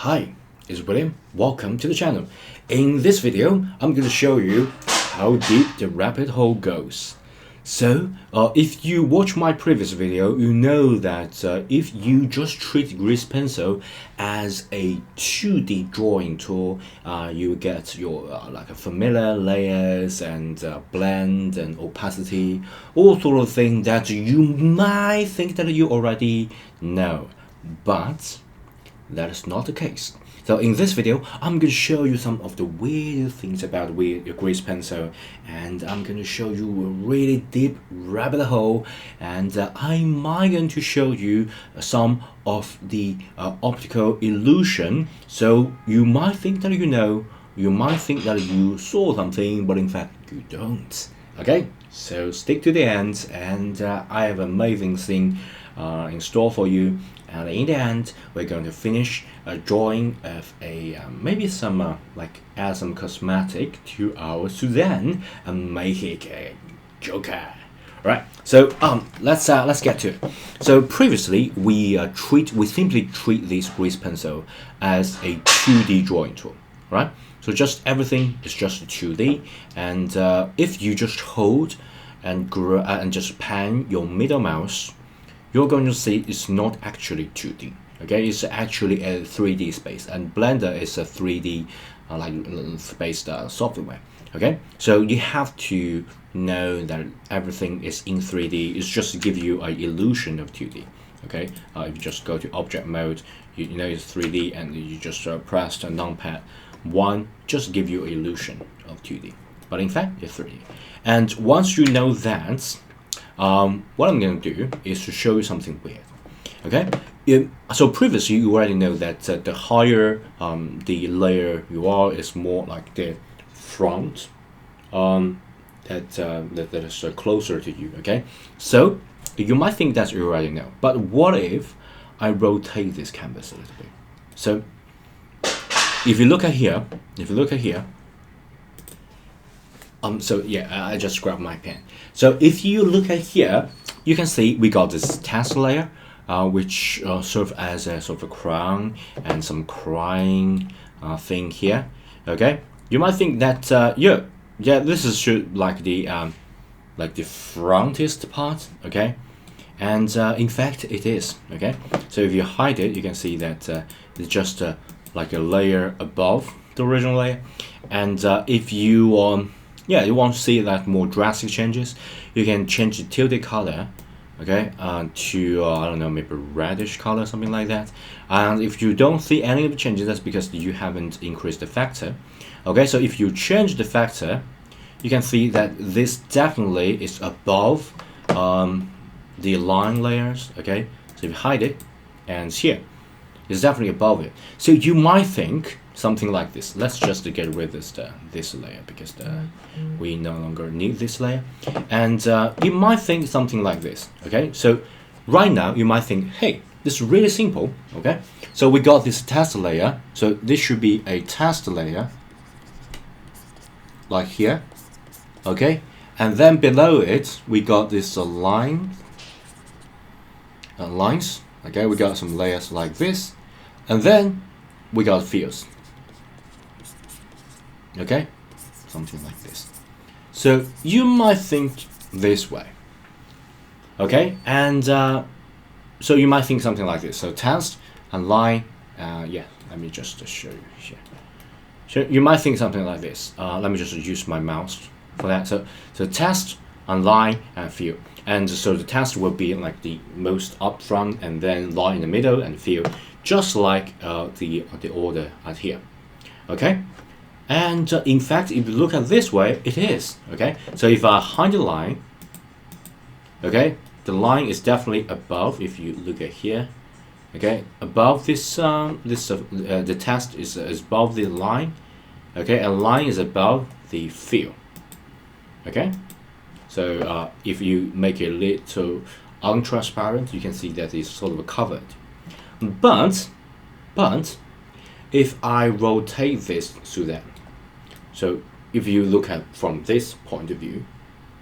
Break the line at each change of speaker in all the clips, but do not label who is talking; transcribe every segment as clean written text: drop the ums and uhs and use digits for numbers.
Hi, it's William. Welcome to the channel. In this video, I'm going to show you how deep the rabbit hole goes. So, if you watch my previous video, you know that if you just treat grease pencil as a 2D drawing tool, you get your like a familiar layers and blend and opacity, all sort of things that you might think that you already know, but that is not the case. So in this video, I'm going to show you some of the weird things about your grease pencil, and I'm going to show you a really deep rabbit hole, and I'm going to show you some of the optical illusion. So you might think that you know, you might think that you saw something, but in fact you don't. Okay, so stick to the end, and I have an amazing thing in store for you. And in the end, we're going to finish a drawing of a maybe some like add some cosmetic to our Suzanne and make it a Joker. Right. So let's get to it. So previously we simply treat this grease pencil as a 2D drawing tool, right? So just everything is just a 2D, and if you just hold and just pan your middle mouse, you're going to see it's not actually 2D. Okay, it's actually a 3D space, and Blender is a 3D based software. Okay, so you have to know that everything is in 3D. It's just to give you an illusion of 2D. Okay, if you just go to object mode, you know it's 3D, and you just press the numpad 1, just give you an illusion of 2D, but in fact it's 3D. And once you know that, what I'm going to do is to show you something weird. Okay, so previously you already know that the higher the layer you are, is more like the front that is closer to you. Okay, so you might think that you already know, but what if I rotate this canvas a little bit? So if you look at here, so yeah, I just grabbed my pen. So if you look at here, you can see we got this test layer, which serve as a sort of a crown and some crying thing here. Okay, you might think that yeah, this is like the frontest part. Okay, and in fact it is. Okay, so if you hide it, you can see that it's just like a layer above the original layer, and if you you want to see that more drastic changes, you can change the tilde color, okay, to I don't know, maybe reddish color, something like that. And if you don't see any of the changes, that's because you haven't increased the factor. Okay, so if you change the factor, you can see that this definitely is above the line layers. Okay, so if you hide it, and here it's definitely above it. So you might think something like this. Let's just get rid of this layer, because we no longer need this layer. And you might think something like this. Okay, so right now you might think, hey, this is really simple. Okay, so we got this test layer, so this should be a test layer like here. Okay, and then below it we got this lines. Okay, we got some layers like this, and then we got fields. Okay, something like this. So you might think this way. Okay, and so you might think something like this. So test and line, yeah, let me just show you here. So you might think something like this. Let me just use my mouse for that. So test and line and field. And so the test will be like the most up front, and then line in the middle, and field, just like the order at here. Okay. And in fact, if you look at this way, it is. Okay, so if I hide the line, okay, the line is definitely above. If you look at here, okay, above this the test is above the line. Okay, and line is above the field. Okay, so if you make it a little untransparent, you can see that it's sort of covered. But if I rotate this to that, so if you look at from this point of view,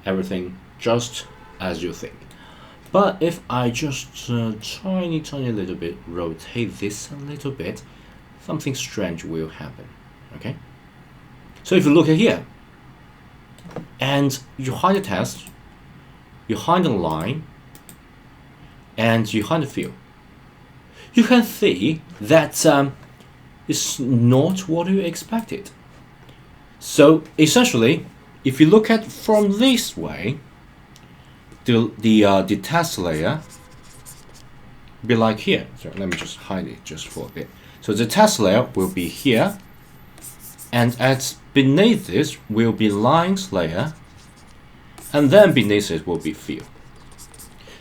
everything just as you think. But if I just tiny little bit rotate this a little bit, something strange will happen. Okay, so if you look at here and you hide the test, you hide the line, and you hide the field, you can see that it's not what you expected. So essentially, if you look at from this way, the test layer be like here. So let me just hide it just for a bit. So the test layer will be here, and at beneath this will be lines layer, and then beneath it will be field.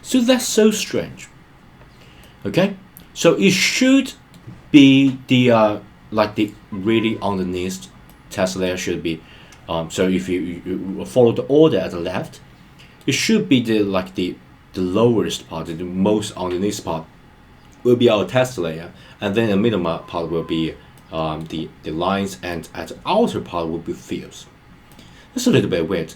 So that's so strange. Okay, so it should be the like the really underneath test layer should be. So if you follow the order at the left, it should be the lowest part, the most underneath part will be our test layer, and then the middle part will be the lines, and at the outer part will be fields. That's a little bit weird.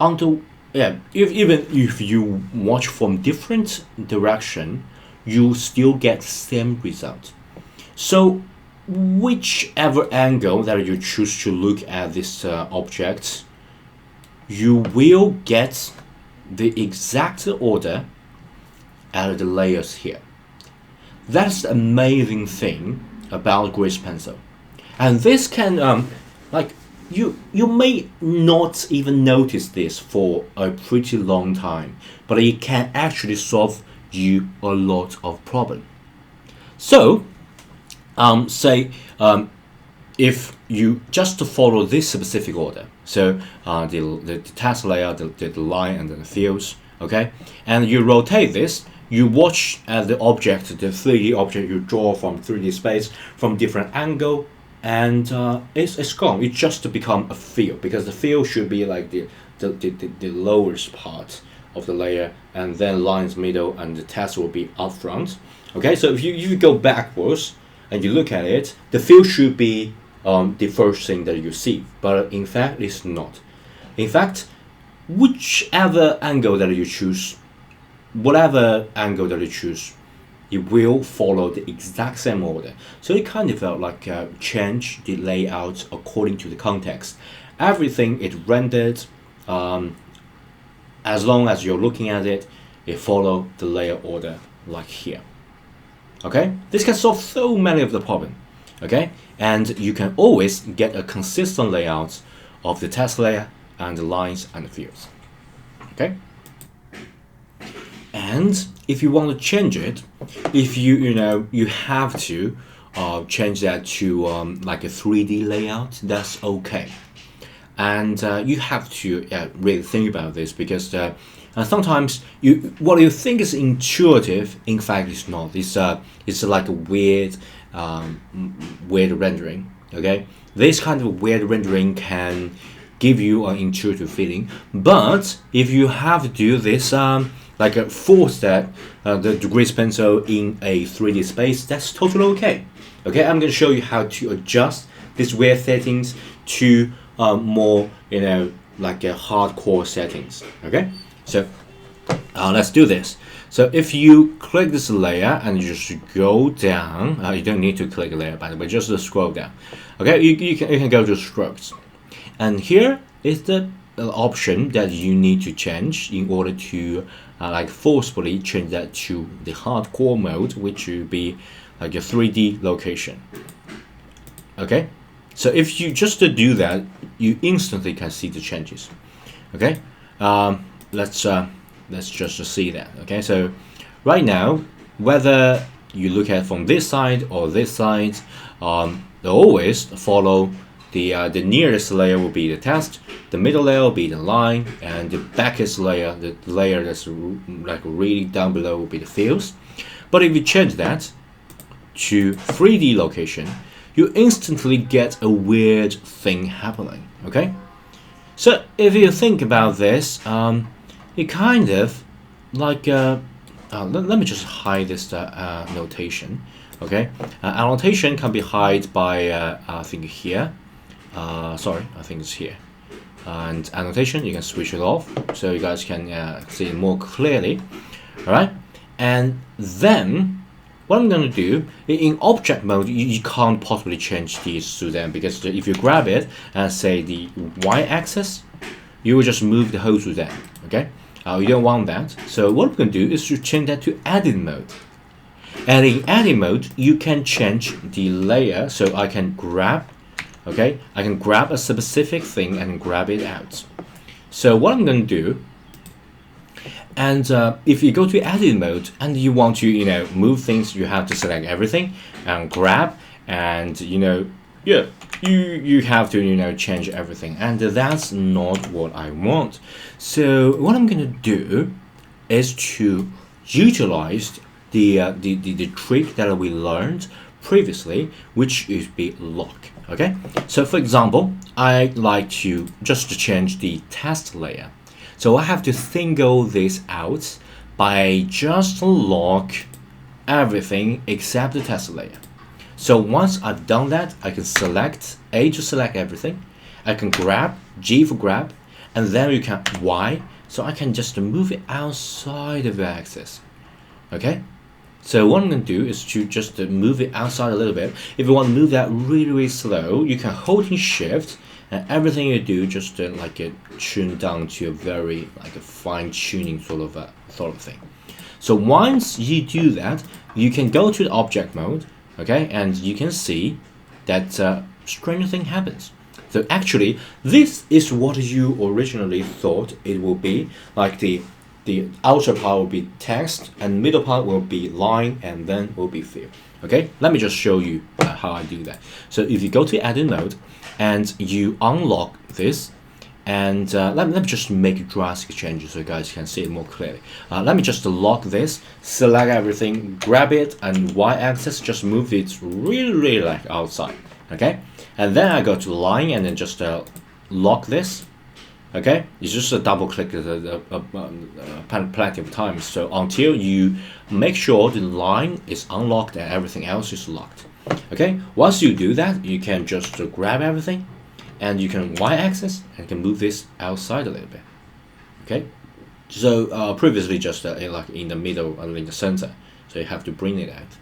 Even if you watch from different direction, you still get same result. So whichever angle that you choose to look at this object, you will get the exact order at the layers here. That's the amazing thing about grease pencil, and this can like you may not even notice this for a pretty long time, but it can actually solve you a lot of problem. So say if you just follow this specific order, so the task layer, the line, and then the fields, okay, and you rotate this, you watch the object, the 3D object you draw from 3D space from different angle, and it's gone. It just become a field, because the field should be like the lowest part of the layer, and then lines middle, and the text will be up front. Okay, so if you go backwards and you look at it, the field should be the first thing that you see, but in fact it's not. In fact, whichever angle that you choose, whatever angle that you choose, it will follow the exact same order. So it kind of felt like change the layout according to the context. Everything is rendered, as long as you're looking at it, it follow the layer order like here. Okay, this can solve so many of the problem. Okay, and you can always get a consistent layout of the text layer and the lines and the fields. Okay, and if you want to change it, if you have to change that to like a 3D layout, that's okay. And you have to really think about this, because sometimes what you think is intuitive, in fact, is not. It's like a weird rendering. Okay, this kind of weird rendering can give you an intuitive feeling, but if you have to do this like a force that the grease pencil in a 3D space, that's totally okay. Okay, I'm going to show you how to adjust these weird settings to more, like a hardcore settings. Okay, so let's do this. So if you click this layer and you just go down, you don't need to click a layer, by the way, just scroll down. Okay, you can go to strokes, and here is the option that you need to change in order to like forcefully change that to the hardcore mode, which will be like a 3D location. Okay, so if you just do that, you instantly can see the changes. Okay, let's just see that. Okay, so right now, whether you look at from this side or this side, they always follow the nearest layer will be the text, the middle layer will be the line, and the backest layer, the layer that's like really down below, will be the fields. But if you change that to 3D location, you instantly get a weird thing happening. Okay, so if you think about this, it kind of like let me just hide this notation. Okay, annotation can be hid by I think here. Sorry, I think it's here. And annotation, you can switch it off so you guys can see it more clearly. All right, and then what I'm going to do, in object mode, you can't possibly change these to them, because if you grab it and say the y-axis, you will just move the whole to them, okay? You don't want that. So what I'm going to do is to change that to edit mode. And in edit mode, you can change the layer, so I can grab, okay? I can grab a specific thing and grab it out. So what I'm going to do, and if you go to edit mode and you want to, move things, you have to select everything and grab, and you have to change everything, and that's not what I want. So what I'm going to do is to utilize the trick that we learned previously, which is the lock. Okay, so for example, I like to just change the test layer, so I have to single this out by just lock everything except the test layer. So once I've done that, I can select A to select everything, I can grab G for grab, and then you can Y, so I can just move it outside of the axis. Okay, so what I'm going to do is to just move it outside a little bit. If you want to move that really slow, you can hold in shift, and everything you do just tune down to a very a fine tuning sort of thing. So once you do that, you can go to the object mode, okay, and you can see that strange thing happens. So actually, this is what you originally thought it will be. Like the outer part will be text, and middle part will be line, and then will be fill. Okay, let me just show you how I do that. So if you go to edit mode and you unlock this, and let me just make drastic changes so you guys can see it more clearly. Let me just lock this, select everything, grab it, and y-axis, just move it really outside. Okay, and then I go to line and then just lock this. Okay, you just double click plenty of times, so until you make sure the line is unlocked and everything else is locked. Okay, once you do that, you can just grab everything, and you can y-axis and can move this outside a little bit. Okay, so previously just in the middle and in the center, so you have to bring it out.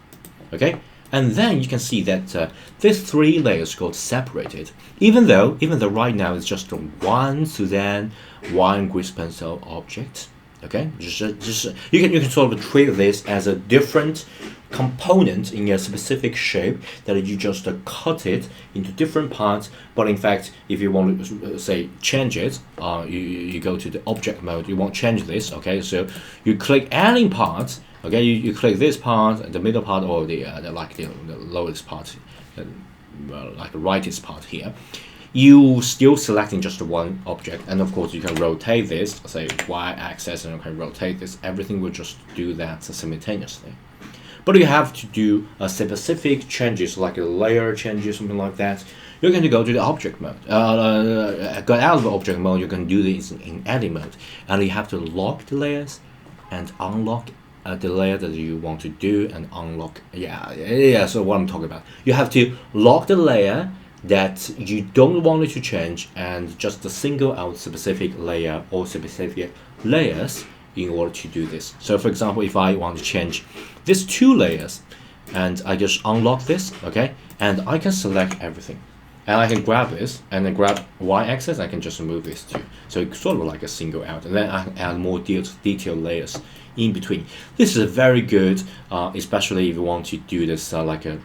Okay, and then you can see that these three layers got separated, even though right now it's just one Suzanne, one grease pencil object. Okay, just you can sort of treat this as a different component in a specific shape that you just cut it into different parts. But in fact, if you want to say change it, you go to the object mode. You won't change this. Okay, so you click any part. Okay, you click this part, the middle part, or the lowest part, like the rightest part here. You still selecting just one object, and of course you can rotate this, say y-axis, and you can rotate this. Everything will just do that simultaneously. But you have to do specific changes, like a layer changes, something like that. You're going to go to the object mode. Go out of the object mode. You can do this in edit mode, and you have to lock the layers and unlock the layer that you want to do, and unlock. Yeah. So what I'm talking about, you have to lock the layer that you don't want it to change, and just single out specific layer or specific layers in order to do this. So for example, if I want to change these two layers, and I just unlock this, okay, and I can select everything, and I can grab this and then grab y-axis, I can just move this too. So it's sort of like a single out, and then I can add more detailed layers in between. This is very good, especially if you want to do this like a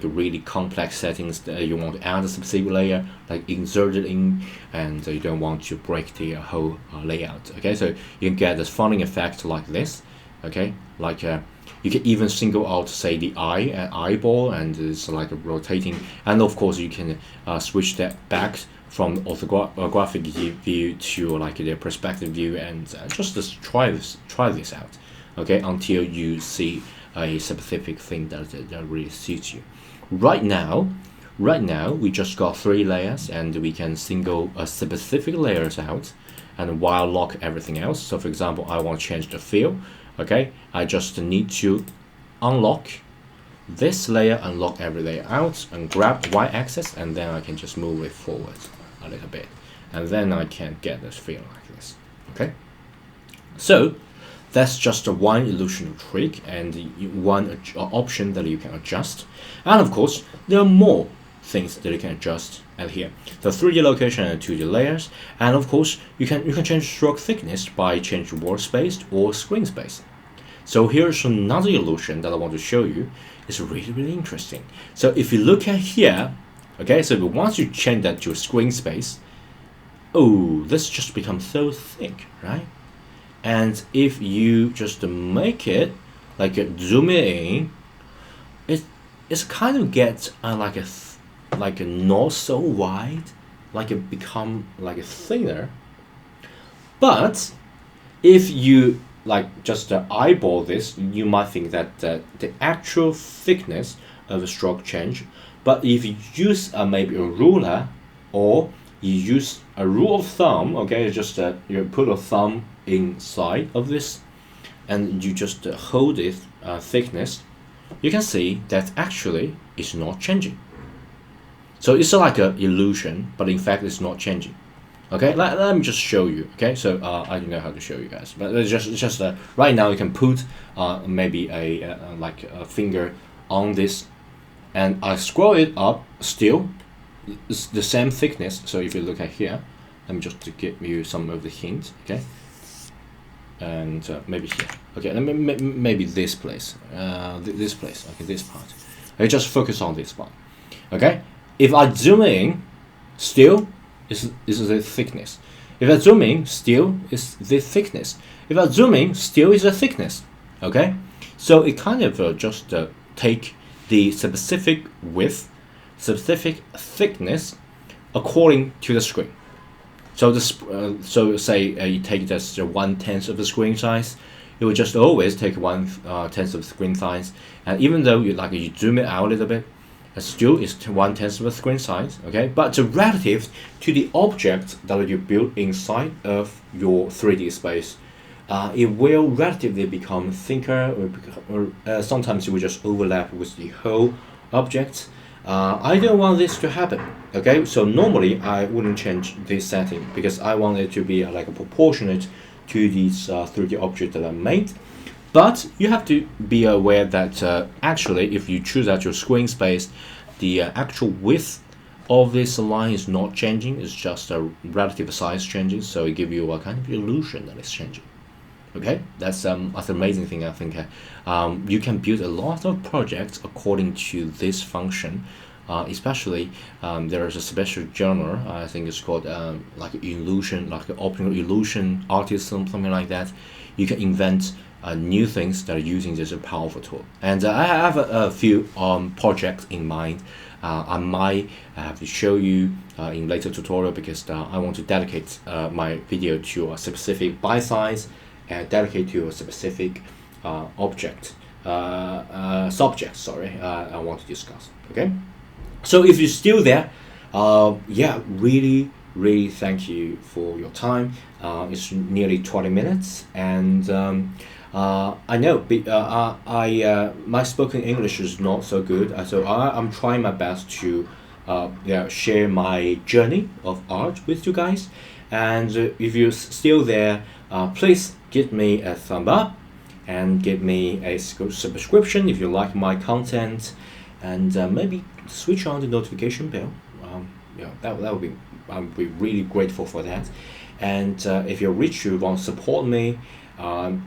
really complex settings that you want to add a specific layer, like insert it in, and you don't want to break the whole layout. Okay, so you can get this funny effect like this. Okay, like you can even single out, say, the eye and eyeball, and it's like a rotating, and of course you can switch that back from orthographic view to like the perspective view, and just try this out. Okay, until you see a specific thing that really suits you. Right now we just got three layers, and we can single specific layers out and while lock everything else. So for example, I want to change the fill. Okay, I just need to unlock this layer, unlock every layer out, and grab y-axis, and then I can just move it forward a little bit, and then I can get this fill like this. Okay, so That's just one illusion trick and one option that you can adjust. And of course, there are more things that you can adjust at here. The 3D location and 2D layers, and of course, you can change stroke thickness by changing wall space or screen space. So here's another illusion that I want to show you. It's really interesting. So if you look at here, okay, so once you change that to screen space, oh, this just becomes so thick, right? And if you just make it like zoom in, it's kind of gets like a not so wide, like it become like a thinner. But if you like just eyeball this, you might think that the actual thickness of a stroke change. But if you use maybe a ruler, or you use a rule of thumb, okay, just you put a thumb inside of this, and you just hold it thickness, you can see that actually it's not changing. So it's like an illusion, but in fact it's not changing. Okay, let me just show you. Okay, so I don't know how to show you guys, but it's just right now you can put maybe like a finger on this, and I scroll it up. Still, it's the same thickness. So if you look at here, let me just to give you some of the hints. Okay, and maybe here. Okay, maybe this place. This place. Okay, this part. I just focus on this part. Okay, if I zoom in, still is the thickness. If I zoom in, still is the thickness. If I zoom in, still is the thickness. Okay, so it kind of just take the specific width, specific thickness according to the screen. So this, so say you take just 1/10 of the screen size, it will just always take 1/10 of the screen size. And even though you zoom it out a little bit, still is 1/10 of the screen size. Okay, but relative to the object that you build inside of your 3D space, it will relatively become thicker, or sometimes it will just overlap with the whole object. I don't want this to happen. Okay, so normally I wouldn't change this setting because I want it to be like a proportionate to these 3D objects that I made. But you have to be aware that actually, if you choose out your screen space, the actual width of this line is not changing. It's just a relative size changing, so it gives you a kind of illusion that it's changing. Okay, that's an amazing thing. I think you can build a lot of projects according to this function. Especially there is a special genre, I think it's called like illusion, like an optical illusion artist, something like that. You can invent new things that are using this powerful tool. And I have a few projects in mind. I might have to show you in later tutorial, because I want to dedicate my video to a specific byte size and dedicate to a specific subject. Sorry, I want to discuss. Okay. So if you're still there, yeah, really thank you for your time. It's nearly 20 minutes, and I know my spoken English is not so good, so I'm trying my best to share my journey of art with you guys. And if you're still there, please give me a thumb up and give me a subscription if you like my content, and maybe switch on the notification bell. That would be, I'll be really grateful for that. And if you're rich, you want to support me,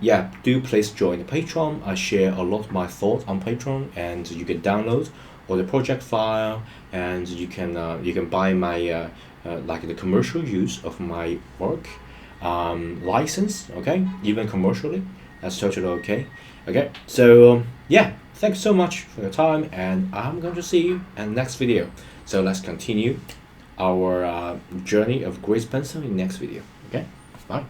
yeah, do please join the Patreon. I share a lot of my thoughts on Patreon, and you can download all the project file, and you can buy my like the commercial use of my work license. Okay, even commercially, that's totally okay. Okay, so yeah, thanks so much for your time, and I'm going to see you in the next video. So let's continue our journey of Grease Pencil in the next video. Okay, bye.